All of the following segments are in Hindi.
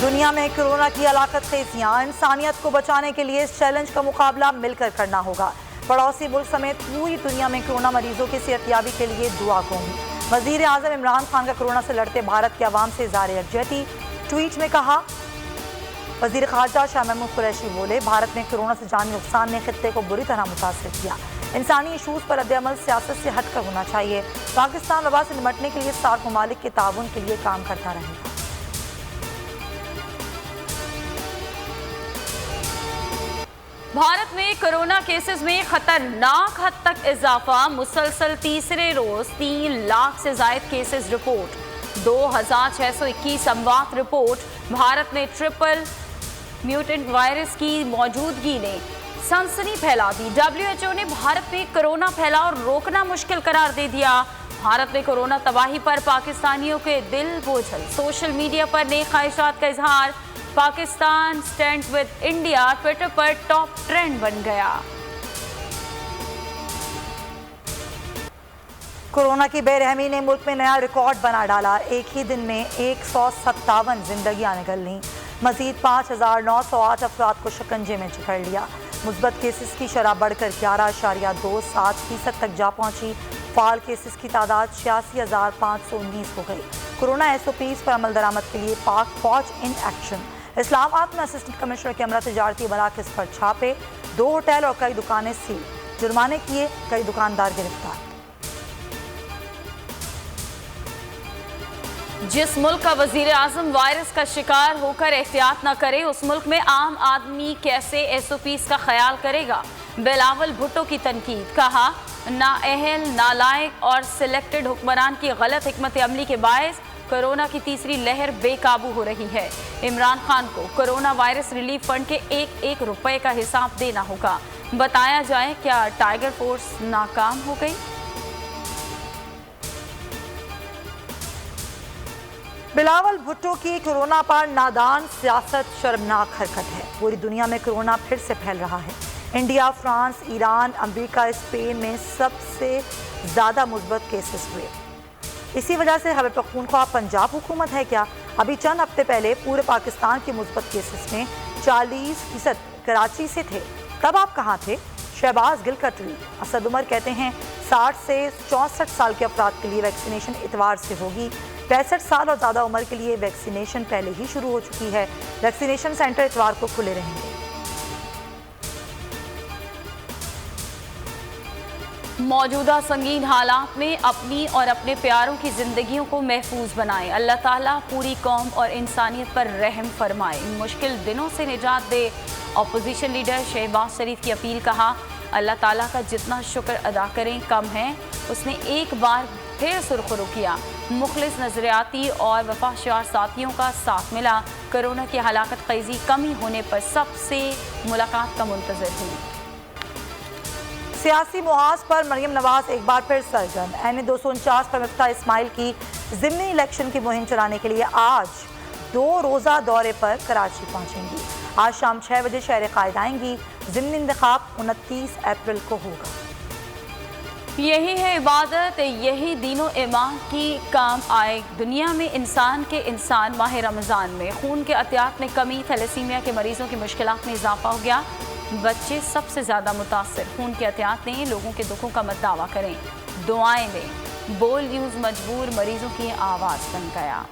दुनिया में कोरोना की हलाकत खेजियां, इंसानियत को बचाने के लिए इस चैलेंज का मुकाबला मिलकर करना होगा। पड़ोसी मुल्क समेत पूरी दुनिया में कोरोना मरीजों की सेहतयाबी के लिए दुआ कहूँ। वजीर आजम इमरान खान का कोरोना से लड़ते भारत के अवाम से इज़हार यकजहती। ट्वीट में कहा, वजीर खारजा शाह महमूद कुरैशी बोले, भारत में कोरोना से जानी नुकसान ने खित्ते को बुरी तरह मुतासर किया। इंसानी इशूज़ पर रद्द-ए-अमल सियासत से हटकर होना चाहिए। पाकिस्तान वबा से निपटने के लिए सार्क ममालिक के ताउन के लिए काम करता रहेगा। भारत में कोरोना केसेस में खतरनाक हद तक इजाफा। मुसलसल तीसरे रोज 3 लाख से जायद केसेस रिपोर्ट। 2621 अमवात रिपोर्ट। भारत में ट्रिपल म्यूटेंट वायरस की मौजूदगी ने सनसनी फैला दी। WHO ने भारत में कोरोना फैलाव रोकना मुश्किल करार दे दिया। भारत में कोरोना तबाही पर पाकिस्तानियों के दिल बोझल। सोशल मीडिया पर नेक ख्वाहिशात का इजहार। Pakistan stand with India Twitter पर टॉप ट्रेंड बन गया। कोरोना की बेरहमी ने मुल्क में नया रिकॉर्ड बना डाला। एक ही दिन में 157 जिंदगियां निकल लीं। मजीद 5908 अफराद को शिकंजे में जकड़ लिया। मुस्बत केसेस की शरह बढ़कर 11.27% तक जा पहुंची। फाल केसेस की तादाद 86,519 हो गई। कोरोना SOPs पर अमल दरामद के लिए पाक फौज इन एक्शन। इस्लामाबाद में असिस्टेंट कमिश्नर के हमरा तजारती मराकज़ पर छापे। 2 होटल और कई दुकानें सील। जुर्माने किए, कई दुकानदार गिरफ्तार। जिस मुल्क का वजीर आजम वायरस का शिकार होकर एहतियात न करे, उस मुल्क में आम आदमी कैसे SOPs का ख्याल करेगा। बिलावल भुट्टो की तनकीद। कहा, नाअहल, नालायक और सिलेक्टेड हुक्मरान की गलत हिकमत अमली के बायस कोरोना की तीसरी लहर बेकाबू हो रही है। इमरान खान को कोरोना वायरस रिलीफ फंड के एक रुपए का हिसाब देना होगा। बताया जाए, क्या टाइगर फोर्स नाकाम हो गई? बिलावल भुट्टो की कोरोना पर नादान सियासत शर्मनाक हरकत है। पूरी दुनिया में कोरोना फिर से फैल रहा है। India, France, Iran, America, Spain में सबसे ज़्यादा मुस्बत केसेस हुए। इसी वजह से हमें पख्तूनख्वा पंजाब हुकूमत है क्या? अभी चंद हफ्ते पहले पूरे पाकिस्तान के मुस्बत केसेस में 40% कराची से थे। तब आप कहाँ थे? शहबाज गिल का ट्वीट। असद उमर कहते हैं, 60 से 64 साल के अफराद के लिए वैक्सीनेशन इतवार से होगी। 65 साल और ज़्यादा उम्र के लिए वैक्सीनेशन पहले ही शुरू हो चुकी है। वैक्सीनेशन सेंटर इतवार को खुले रहेंगे। मौजूदा संगीन हालात में अपनी और अपने प्यारों की जिंदगियों को महफूज बनाएं। अल्लाह ताला पूरी कौम और इंसानियत पर रहम फरमाए। इन मुश्किल दिनों से निजात दे। अपोजिशन लीडर शहबाज शरीफ की अपील। कहा, अल्लाह ताला का जितना शुक्र अदा करें कम है। उसने एक बार फिर सुरखरू किया। मुखलिस नजरियाती और वफादार साथियों का साथ मिला। कोरोना की हलाकत ख़ेज़ी कमी होने पर सबसे मुलाकात का मुंतज़िर हुई। सियासी मुहाज पर मरियम नवाज एक बार फिर सरगर्म। NA-249 पर मिफ्ता इस्माइल की ज़िमनी इलेक्शन की मुहिम चलाने के लिए आज 2 रोज़ा दौरे पर कराची पहुंचेंगी। आज शाम 6 बजे शहर कायद आएंगी। ज़िमनी इंतखाब 29 अप्रैल को होगा। यही है इबादत, यही दीनो ईमान की काम आए। दुनिया में इंसान के इंसान माह रमज़ान में खून के अतियात में कमी। थैलेसीमिया के मरीजों की मुश्किलात में इजाफा हो गया। बच्चे सबसे ज़्यादा मुतासर। खून के अतियात ने लोगों के दुखों का मत दावा करें, दुआएं दें। बोल न्यूज़ मजबूर मरीजों की आवाज़ बन गया।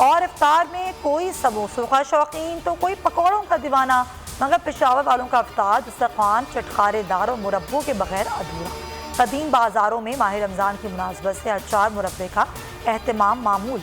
और इफ्तार में कोई समोसों का शौकीन तो कोई पकौड़ों का दीवाना, मगर पेशावर वालों का इफ्तार दस्तरखान चटखारेदार और मुरब्बों के बगैर अधूरा। कदीम बाजारों में माह रमज़ान की मुनासबत से अचार मुरब्बे का एहतमाम मामूल।